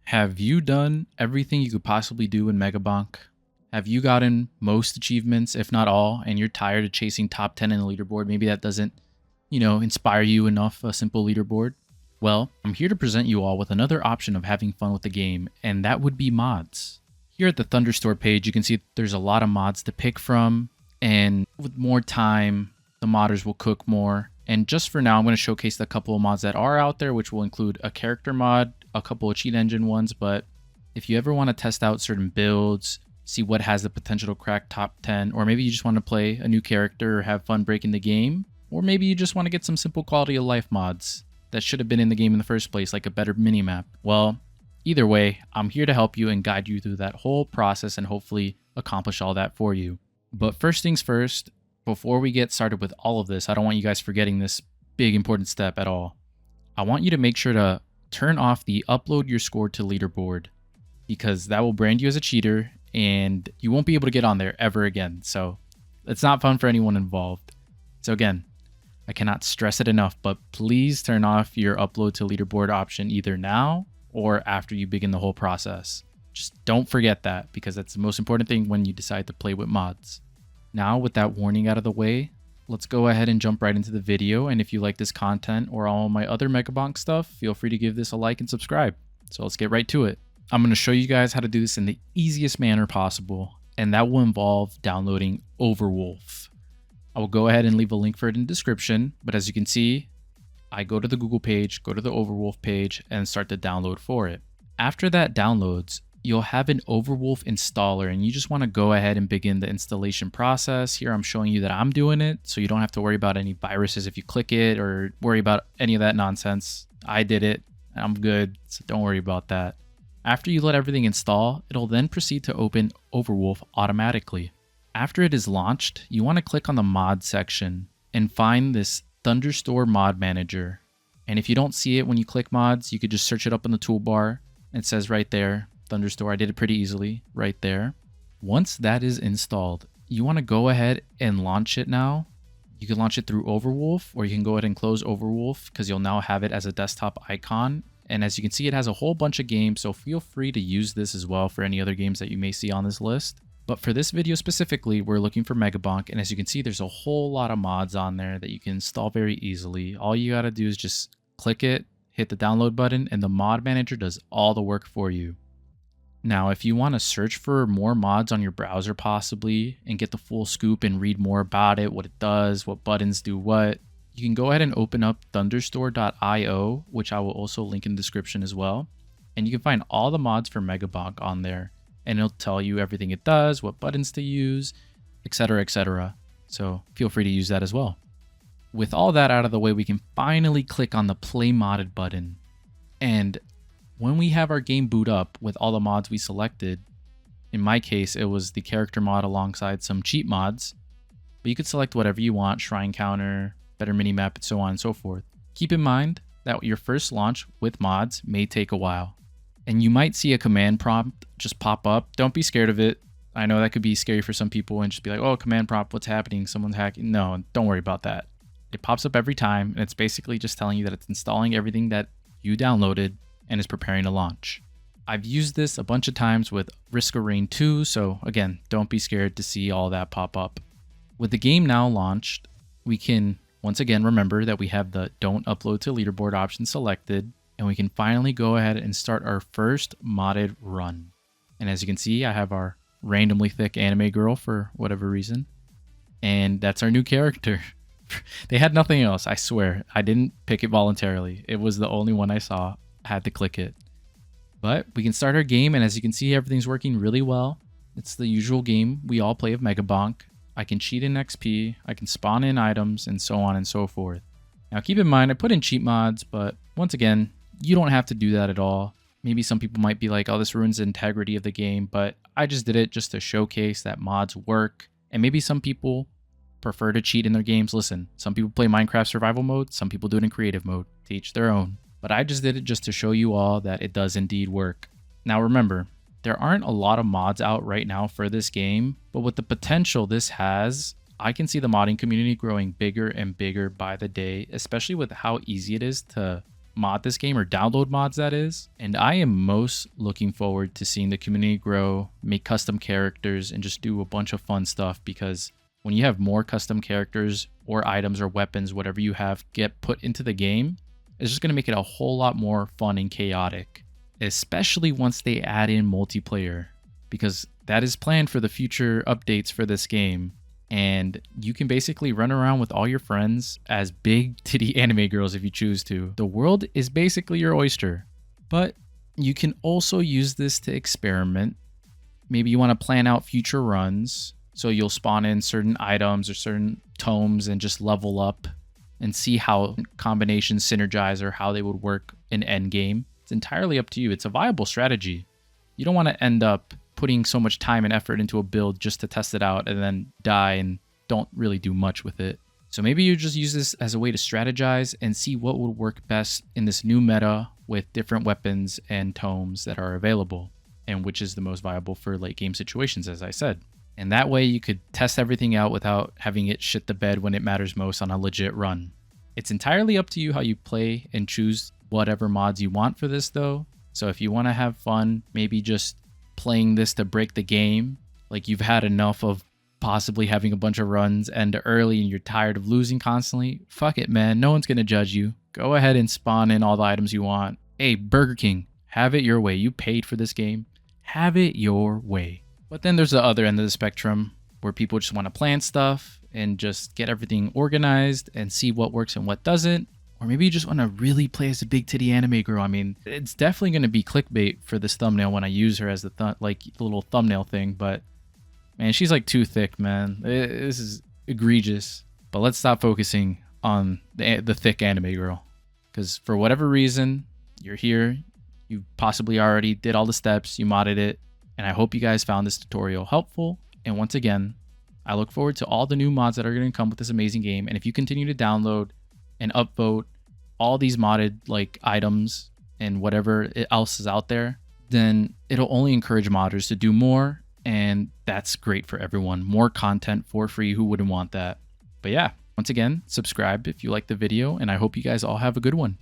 Have you done everything you could possibly do in Megabonk? Have you gotten most achievements, if not all, and you're tired of chasing top 10 in the leaderboard? Maybe that doesn't, inspire you enough, a simple leaderboard? Well, I'm here to present you all with another option of having fun with the game, and that would be mods. Here at the Thunderstore page, you can see there's a lot of mods to pick from, and with more time, the modders will cook more. And just for now, I'm going to showcase the couple of mods that are out there, which will include a character mod, a couple of cheat engine ones. But if you ever want to test out certain builds, see what has the potential to crack top 10, or maybe you just want to play a new character or have fun breaking the game, or maybe you just want to get some simple quality of life mods that should have been in the game in the first place, like a better minimap. Well, either way, I'm here to help you and guide you through that whole process and hopefully accomplish all that for you. But first things first, before we get started with all of this, I don't want you guys forgetting this big important step at all. I want you to make sure to turn off the upload your score to leaderboard, because that will brand you as a cheater and you won't be able to get on there ever again. So it's not fun for anyone involved. So again, I cannot stress it enough, but please turn off your upload to leaderboard option either now or after you begin the whole process. Just don't forget that, because that's the most important thing when you decide to play with mods. Now, with that warning out of the way, let's go ahead and jump right into the video. And if you like this content or all my other Megabonk stuff, feel free to give this a like and subscribe. So let's get right to it. I'm going to show you guys how to do this in the easiest manner possible, and that will involve downloading Overwolf. I will go ahead and leave a link for it in the description, but as you can see, I go to the Google page, go to the Overwolf page, and start the download for it. After that downloads, you'll have an Overwolf installer, and you just want to go ahead and begin the installation process. Here I'm showing you that I'm doing it, so you don't have to worry about any viruses if you click it or worry about any of that nonsense. I did it, I'm good, so don't worry about that. After you let everything install, it'll then proceed to open Overwolf automatically. After it is launched, you want to click on the mod section and find this Thunderstore mod manager. And if you don't see it when you click mods, you could just search it up in the toolbar. It says right there, Thunderstore. I did it pretty easily right there. Once that is installed, you want to go ahead and launch it now. You can launch it through Overwolf, or you can go ahead and close Overwolf because you'll now have it as a desktop icon. And as you can see, it has a whole bunch of games, so feel free to use this as well for any other games that you may see on this list. But for this video specifically, we're looking for Megabonk, and as you can see, there's a whole lot of mods on there that you can install very easily. All you gotta do is just click it, hit the download button, and the mod manager does all the work for you. Now, if you want to search for more mods on your browser possibly, and get the full scoop and read more about it, what it does, what buttons do what, you can go ahead and open up thunderstore.io, which I will also link in the description as well. And you can find all the mods for Megabonk on there, and it'll tell you everything it does, what buttons to use, etc., etc. So feel free to use that as well. With all that out of the way, we can finally click on the Play Modded button. And when we have our game boot up with all the mods we selected, in my case, it was the character mod alongside some cheat mods, but you could select whatever you want, shrine counter, better minimap, and so on and so forth. Keep in mind that your first launch with mods may take a while, and you might see a command prompt just pop up. Don't be scared of it. I know that could be scary for some people and just be like, oh, command prompt, what's happening? Someone's hacking. No, don't worry about that. It pops up every time, and it's basically just telling you that it's installing everything that you downloaded and is preparing to launch. I've used this a bunch of times with Risk of Rain 2, so again, don't be scared to see all that pop up. With the game now launched, we can once again remember that we have the don't upload to leaderboard option selected, and we can finally go ahead and start our first modded run. And as you can see, I have our randomly thick anime girl for whatever reason, and that's our new character. They had nothing else, I swear. I didn't pick it voluntarily. It was the only one I saw. I had to click it. But we can start our game, and as you can see, everything's working really well. It's the usual game we all play of Megabonk. I can cheat in XP, I can spawn in items, and so on and so forth. Now keep in mind, I put in cheat mods, but once again, you don't have to do that at all. Maybe some people might be like, oh, this ruins the integrity of the game, but I just did it just to showcase that mods work. And maybe some people prefer to cheat in their games. Listen, some people play Minecraft survival mode, some people do it in creative mode, to each their own. But I just did it just to show you all that it does indeed work. Now remember, there aren't a lot of mods out right now for this game, but with the potential this has, I can see the modding community growing bigger and bigger by the day, especially with how easy it is to mod this game, or download mods that is. And I am most looking forward to seeing the community grow, make custom characters, and just do a bunch of fun stuff, because when you have more custom characters or items or weapons, whatever you have, get put into the game, it's just going to make it a whole lot more fun and chaotic, especially once they add in multiplayer, because that is planned for the future updates for this game. And you can basically run around with all your friends as big titty anime girls if you choose to. The world is basically your oyster. But you can also use this to experiment. Maybe you want to plan out future runs, so you'll spawn in certain items or certain tomes and just level up and see how combinations synergize or how they would work in endgame. It's entirely up to you. It's a viable strategy. You don't want to end up putting so much time and effort into a build just to test it out and then die and don't really do much with it. So maybe you just use this as a way to strategize and see what would work best in this new meta with different weapons and tomes that are available, and which is the most viable for late game situations, as I said. And that way you could test everything out without having it shit the bed when it matters most on a legit run. It's entirely up to you how you play and choose whatever mods you want for this though. So if you want to have fun, maybe just playing this to break the game, like you've had enough of possibly having a bunch of runs end early and you're tired of losing constantly, fuck it, man. No one's going to judge you. Go ahead and spawn in all the items you want. Hey, Burger King, have it your way. You paid for this game. Have it your way. But then there's the other end of the spectrum where people just want to plan stuff and just get everything organized and see what works and what doesn't. Or maybe you just want to really play as a big titty anime girl. I mean, it's definitely going to be clickbait for this thumbnail when I use her as the little thumbnail thing. But man, she's like too thick, man. This is egregious. But let's stop focusing on the thick anime girl, because for whatever reason, you're here. You possibly already did all the steps. You modded it. And I hope you guys found this tutorial helpful. And once again, I look forward to all the new mods that are going to come with this amazing game. And if you continue to download and upvote all these modded like items and whatever else is out there, then it'll only encourage modders to do more, and that's great for everyone. More content for free. Who wouldn't want that? But yeah, once again, subscribe if you like the video, and I hope you guys all have a good one.